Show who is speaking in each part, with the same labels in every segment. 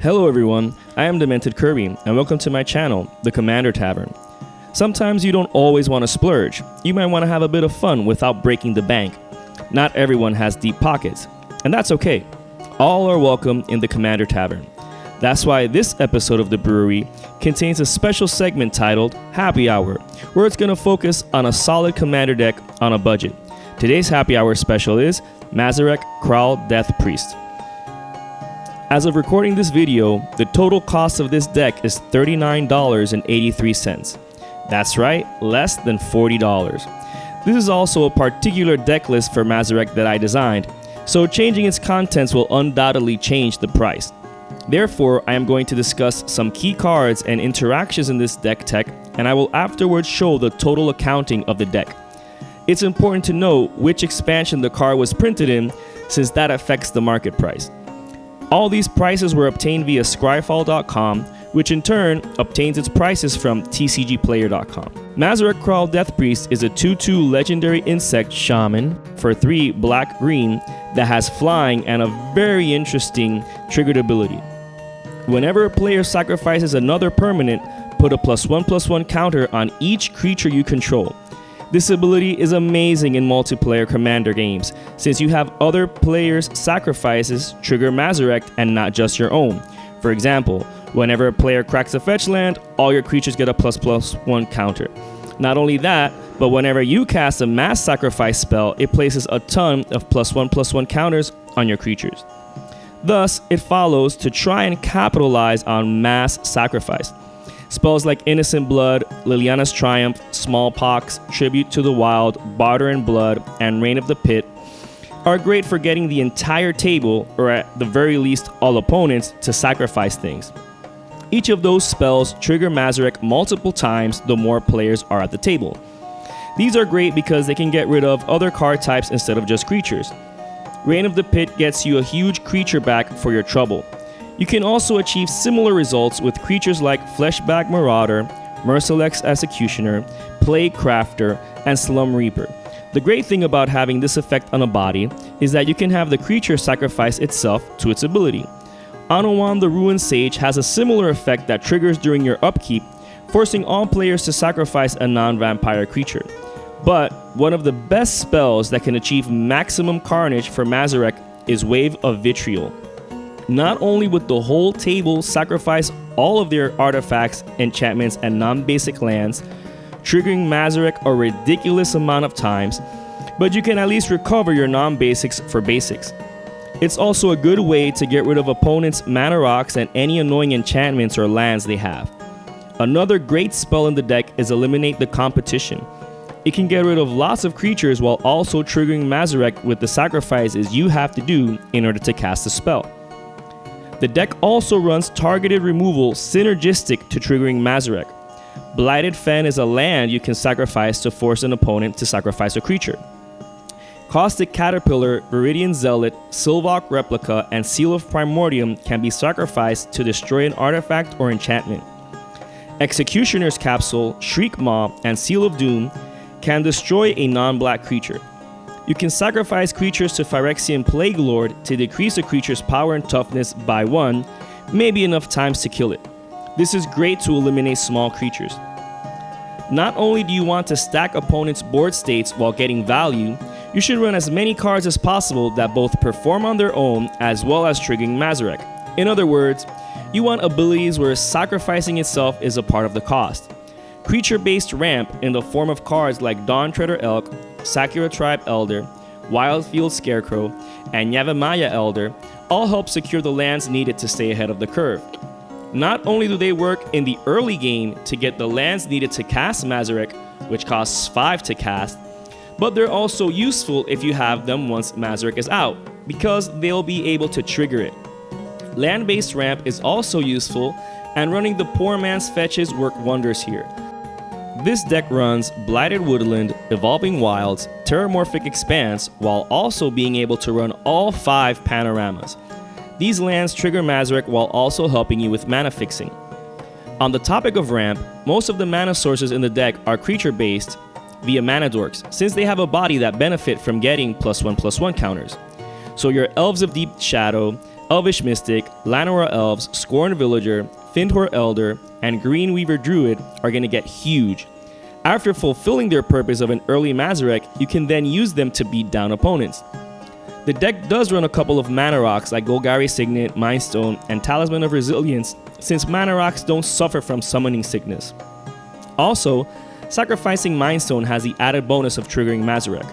Speaker 1: Hello everyone, I am Demented Kirby, and welcome to my channel, the Commander Tavern. Sometimes you don't always want to splurge. You might want to have a bit of fun without breaking the bank. Not everyone has deep pockets, and that's okay. All are welcome in the Commander Tavern. That's why this episode of the Brewery contains a special segment titled Happy Hour, where it's going to focus on a solid Commander deck on a budget. Today's Happy Hour special is Mazirek Kraul Death Priest. As of recording this video, the total cost of this deck is $39.83. That's right, less than $40. This is also a particular deck list for Mazirek that I designed, so changing its contents will undoubtedly change the price. Therefore, I am going to discuss some key cards and interactions in this deck tech, and I will afterwards show the total accounting of the deck. It's important to know which expansion the card was printed in, since that affects the market price. All these prices were obtained via scryfall.com, which in turn obtains its prices from tcgplayer.com. Mazirek Kraul Death Priest is a 2/2 legendary insect shaman for 3 black-green that has flying and a very interesting triggered ability. Whenever a player sacrifices another permanent, put a +1/+1 counter on each creature you control. This ability is amazing in multiplayer Commander games, since you have other players' sacrifices trigger Mazirek and not just your own. For example, whenever a player cracks a fetch land, all your creatures get a ++1 counter. Not only that, but whenever you cast a mass sacrifice spell, it places a ton of +1/+1 counters on your creatures. Thus, it follows to try and capitalize on mass sacrifice. Spells like Innocent Blood, Liliana's Triumph, Smallpox, Tribute to the Wild, Barter in Blood, and Reign of the Pit are great for getting the entire table, or at the very least all opponents, to sacrifice things. Each of those spells trigger Mazirek multiple times the more players are at the table. These are great because they can get rid of other card types instead of just creatures. Reign of the Pit gets you a huge creature back for your trouble. You can also achieve similar results with creatures like Fleshbag Marauder, Merciless Executioner, Plague Crafter, and Slum Reaper. The great thing about having this effect on a body is that you can have the creature sacrifice itself to its ability. Anawan the Ruined Sage has a similar effect that triggers during your upkeep, forcing all players to sacrifice a non-vampire creature. But one of the best spells that can achieve maximum carnage for Mazirek is Wave of Vitriol. Not only would the whole table sacrifice all of their artifacts, enchantments, and non-basic lands, triggering Mazirek a ridiculous amount of times, but you can at least recover your non-basics for basics. It's also a good way to get rid of opponents' mana rocks and any annoying enchantments or lands they have. Another great spell in the deck is Eliminate the Competition. It can get rid of lots of creatures while also triggering Mazirek with the sacrifices you have to do in order to cast the spell. The deck also runs targeted removal synergistic to triggering Mazirek. Blighted Fen is a land you can sacrifice to force an opponent to sacrifice a creature. Caustic Caterpillar, Viridian Zealot, Sylvok Replica, and Seal of Primordium can be sacrificed to destroy an artifact or enchantment. Executioner's Capsule, Shriek Maw, and Seal of Doom can destroy a non-black creature. You can sacrifice creatures to Phyrexian Plague Lord to decrease a creature's power and toughness by 1, maybe enough times to kill it. This is great to eliminate small creatures. Not only do you want to stack opponents' board states while getting value, you should run as many cards as possible that both perform on their own as well as triggering Mazirek. In other words, you want abilities where sacrificing itself is a part of the cost. Creature-based ramp in the form of cards like Dawntreader Elk, Sakura Tribe Elder, Wildfield Scarecrow, and Yavimaya Elder all help secure the lands needed to stay ahead of the curve. Not only do they work in the early game to get the lands needed to cast Mazirek, which costs 5 to cast, but they're also useful if you have them once Mazirek is out, because they'll be able to trigger it. Land-based ramp is also useful, and running the poor man's fetches work wonders here. This deck runs Blighted Woodland, Evolving Wilds, Terramorphic Expanse, while also being able to run all 5 panoramas. These lands trigger Mazirek while also helping you with mana fixing. On the topic of ramp, most of the mana sources in the deck are creature-based via mana dorks, since they have a body that benefit from getting +1/+1 counters. So your Elves of Deep Shadow, Elvish Mystic, Llanowar Elves, Scorn Villager, Findhor Elder, and Greenweaver Druid are going to get huge. After fulfilling their purpose of an early Mazirek, you can then use them to beat down opponents. The deck does run a couple of mana rocks like Golgari Signet, Mind Stone, and Talisman of Resilience, since mana rocks don't suffer from summoning sickness. Also, sacrificing Mind Stone has the added bonus of triggering Mazirek.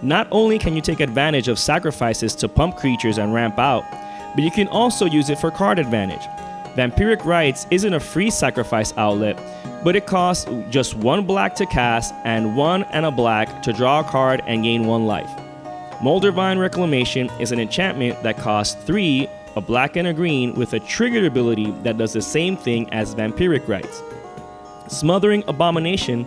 Speaker 1: Not only can you take advantage of sacrifices to pump creatures and ramp out, but you can also use it for card advantage. Vampiric Rites isn't a free sacrifice outlet, but it costs just 1 black to cast and 1 and a black to draw a card and gain 1 life. Moldervine Reclamation is an enchantment that costs 3, a black and a green, with a triggered ability that does the same thing as Vampiric Rites. Smothering Abomination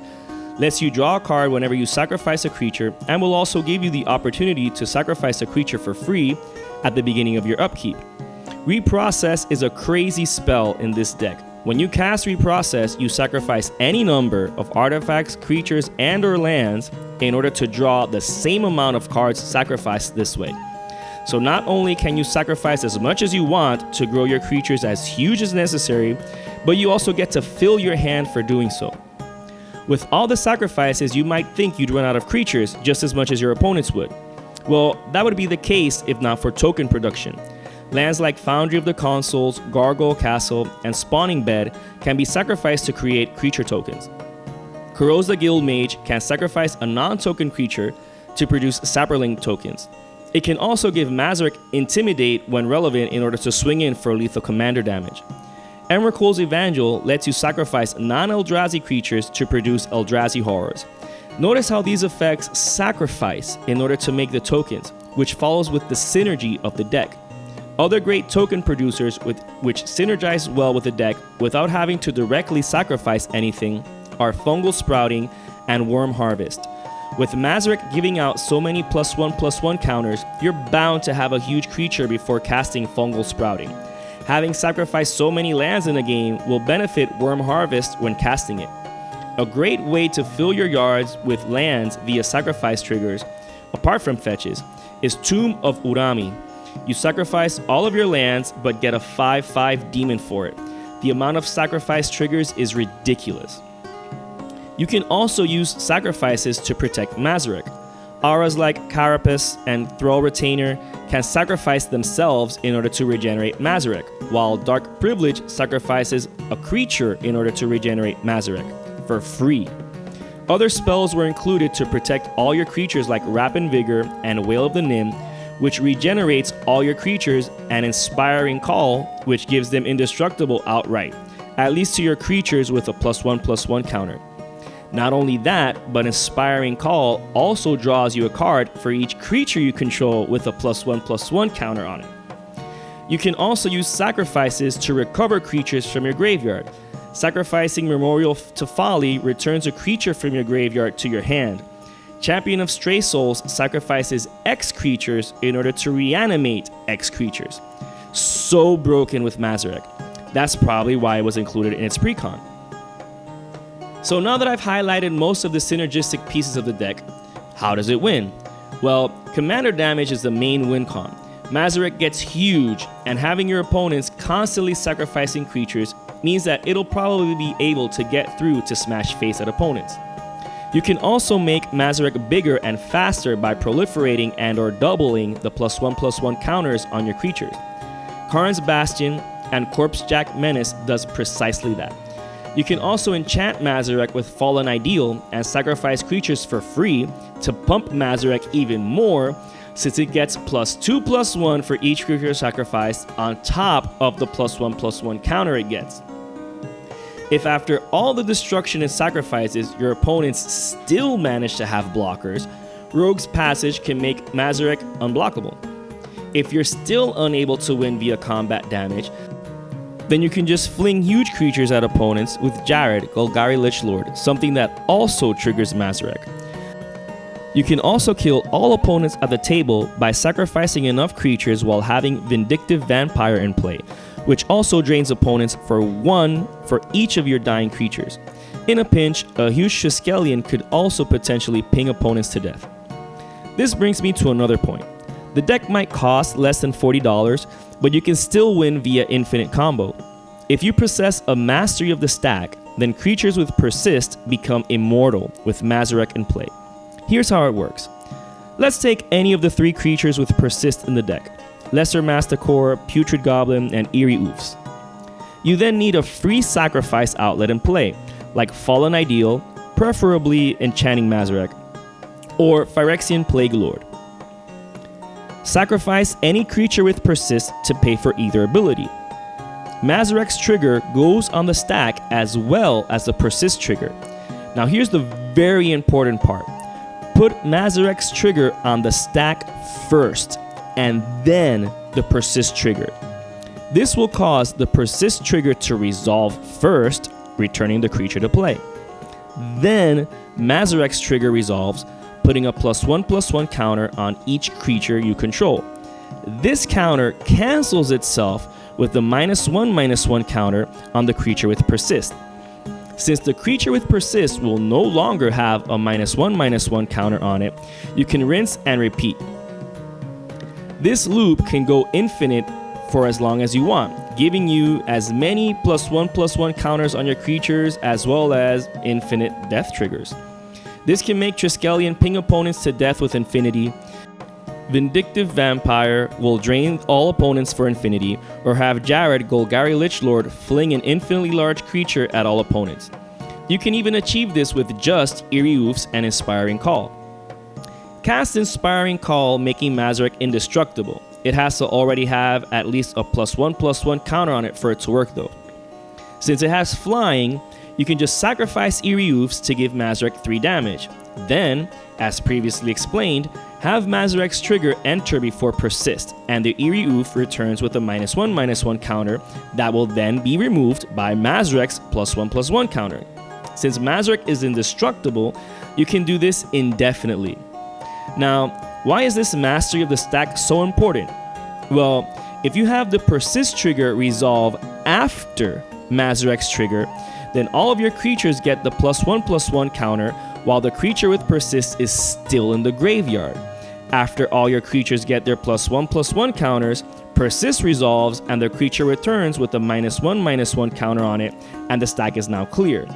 Speaker 1: lets you draw a card whenever you sacrifice a creature and will also give you the opportunity to sacrifice a creature for free at the beginning of your upkeep. Reprocess is a crazy spell in this deck. When you cast Reprocess, you sacrifice any number of artifacts, creatures, and or lands in order to draw the same amount of cards sacrificed this way. So not only can you sacrifice as much as you want to grow your creatures as huge as necessary, but you also get to fill your hand for doing so. With all the sacrifices, you might think you'd run out of creatures just as much as your opponents would. Well, that would be the case if not for token production. Lands like Foundry of the Consuls, Gargoyle Castle, and Spawning Bed can be sacrificed to create creature tokens. Kuroz the Guildmage can sacrifice a non-token creature to produce Sapperling tokens. It can also give Mazirek Intimidate when relevant in order to swing in for lethal commander damage. Emrakul's Evangel lets you sacrifice non-Eldrazi creatures to produce Eldrazi horrors. Notice how these effects sacrifice in order to make the tokens, which follows with the synergy of the deck. Other great token producers which synergize well with the deck without having to directly sacrifice anything are Fungal Sprouting and Worm Harvest. With Mazirek giving out so many +1/+1 counters, you're bound to have a huge creature before casting Fungal Sprouting. Having sacrificed so many lands in a game will benefit Worm Harvest when casting it. A great way to fill your yards with lands via sacrifice triggers, apart from fetches, is Tomb of Urami. You sacrifice all of your lands but get a 5/5 demon for it. The amount of sacrifice triggers is ridiculous. You can also use sacrifices to protect Mazirek. Auras like Carapace and Thrall Retainer can sacrifice themselves in order to regenerate Mazirek, while Dark Privilege sacrifices a creature in order to regenerate Mazirek, for free. Other spells were included to protect all your creatures like Rapid Vigor and Wail of the Nim, which regenerates all your creatures, and Inspiring Call, which gives them indestructible outright, at least to your creatures with a +1/+1 counter. Not only that, but Inspiring Call also draws you a card for each creature you control with a +1/+1 counter on it. You can also use sacrifices to recover creatures from your graveyard. Sacrificing Memorial to Folly returns a creature from your graveyard to your hand. Champion of Stray Souls sacrifices X creatures in order to reanimate X creatures. So broken with Mazirek. That's probably why it was included in its precon. So now that I've highlighted most of the synergistic pieces of the deck, how does it win? Well, commander damage is the main win con. Mazirek gets huge, and having your opponents constantly sacrificing creatures means that it'll probably be able to get through to smash face at opponents. You can also make Mazirek bigger and faster by proliferating and or doubling the +1/+1 counters on your creatures. Karn's Bastion and Corpsejack Menace does precisely that. You can also enchant Mazirek with Fallen Ideal and sacrifice creatures for free to pump Mazirek even more, since it gets +2/+1 for each creature sacrificed on top of the +1/+1 counter it gets. If after all the destruction and sacrifices your opponents still manage to have blockers, Rogue's Passage can make Mazirek unblockable. If you're still unable to win via combat damage, then you can just fling huge creatures at opponents with Jared, Golgari Lichlord, something that also triggers Mazirek. You can also kill all opponents at the table by sacrificing enough creatures while having Vindictive Vampire in play, which also drains opponents for 1 for each of your dying creatures. In a pinch, a huge Triskelion could also potentially ping opponents to death. This brings me to another point. The deck might cost less than $40, but you can still win via infinite combo. If you possess a mastery of the stack, then creatures with persist become immortal with Mazirek in play. Here's how it works. Let's take any of the 3 creatures with persist in the deck: Lesser Masticore, Putrid Goblin, and Eerie Oofs. You then need a free sacrifice outlet in play, like Fallen Ideal, preferably Enchanting Mazirek, or Phyrexian Plague Lord. Sacrifice any creature with persist to pay for either ability. Mazirek's trigger goes on the stack as well as the persist trigger. Now here's the very important part. Put Mazirek's trigger on the stack first, and then the persist trigger. This will cause the persist trigger to resolve first, returning the creature to play. Then Mazirek's trigger resolves, putting a +1/+1 counter on each creature you control. This counter cancels itself with the -1/-1 counter on the creature with persist. Since the creature with persist will no longer have a -1/-1 counter on it, you can rinse and repeat. This loop can go infinite for as long as you want, giving you as many +1/+1 counters on your creatures as well as infinite death triggers. This can make Triskelion ping opponents to death with infinity. Vindictive Vampire will drain all opponents for infinity, or have Jared Golgari Lichlord fling an infinitely large creature at all opponents. You can even achieve this with just Eerie Oofs and Inspiring Call. Cast Inspiring Call, making Mazirek indestructible. It has to already have at least a +1/+1 counter on it for it to work though. Since it has flying, you can just sacrifice Eerie Oofs to give Mazirek 3 damage. Then, as previously explained, have Mazirek's trigger enter before persist, and the Eerie Oof returns with a -1/-1 counter that will then be removed by Mazirek's +1/+1 counter. Since Mazirek is indestructible, you can do this indefinitely. Now, why is this mastery of the stack so important? Well, if you have the persist trigger resolve after Mazirek's trigger, then all of your creatures get the +1/+1 counter while the creature with persist is still in the graveyard. After all your creatures get their +1/+1 counters, persist resolves and the creature returns with a -1/-1 counter on it, and the stack is now clear.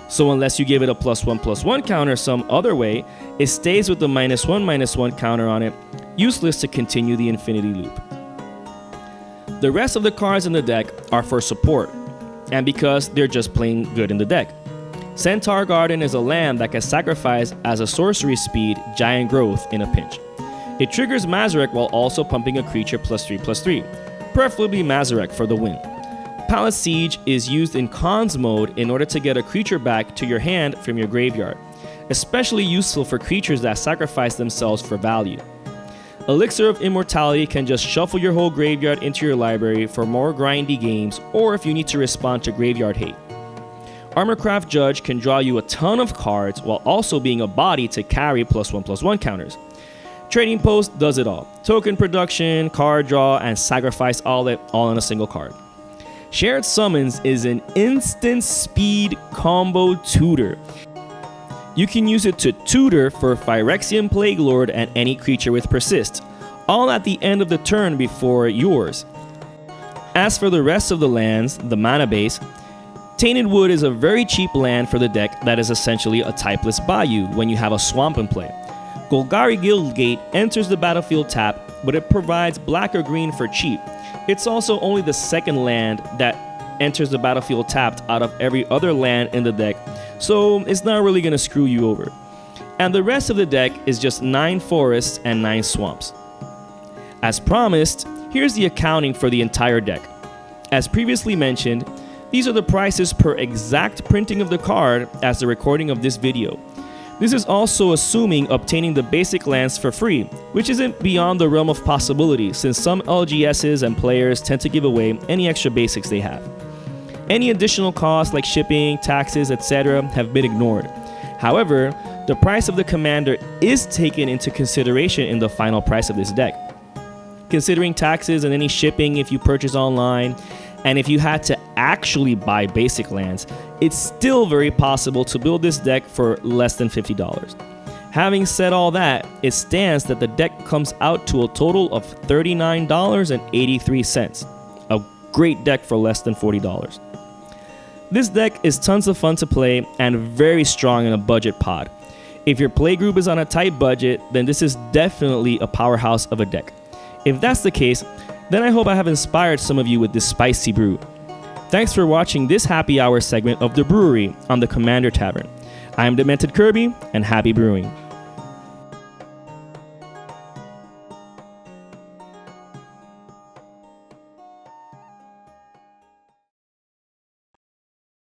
Speaker 1: So unless you give it a +1/+1 counter some other way, it stays with the -1/-1 counter on it, useless to continue the infinity loop. The rest of the cards in the deck are for support, and because they're just plain good in the deck. Centaur Garden is a land that can sacrifice as a sorcery speed Giant Growth in a pinch. It triggers Mazirek while also pumping a creature +3/+3, preferably Mazirek for the win. Palace Siege is used in cons mode in order to get a creature back to your hand from your graveyard, especially useful for creatures that sacrifice themselves for value. Elixir of Immortality can just shuffle your whole graveyard into your library for more grindy games, or if you need to respond to graveyard hate. Armorcraft Judge can draw you a ton of cards while also being a body to carry +1/+1 counters. Trading Post does it all. Token production, card draw, and sacrifice all in a single card. Shared Summons is an instant speed combo tutor. You can use it to tutor for Phyrexian Plague Lord and any creature with persist, all at the end of the turn before yours. As for the rest of the lands, the mana base, Tainted Wood is a very cheap land for the deck that is essentially a typeless Bayou when you have a swamp in play. Golgari Guildgate enters the battlefield tapped, but it provides black or green for cheap. It's also only the second land that enters the battlefield tapped out of every other land in the deck, so it's not really going to screw you over. And the rest of the deck is just 9 forests and 9 swamps. As promised, here's the accounting for the entire deck. As previously mentioned, these are the prices per exact printing of the card as the recording of this video. This is also assuming obtaining the basic lands for free, which isn't beyond the realm of possibility since some LGSs and players tend to give away any extra basics they have. Any additional costs like shipping, taxes, etc. have been ignored. However, the price of the commander is taken into consideration in the final price of this deck. Considering taxes and any shipping if you purchase online, and if you had to actually buy basic lands, it's still very possible to build this deck for less than $50. Having said all that, it stands that the deck comes out to a total of $39.83. A great deck for less than $40. This deck is tons of fun to play and very strong in a budget pod. If your playgroup is on a tight budget, then this is definitely a powerhouse of a deck. If that's the case, then I hope I have inspired some of you with this spicy brew. Thanks for watching this happy hour segment of The Brewery on the Commander Tavern. I am Demented Kirby, and happy brewing.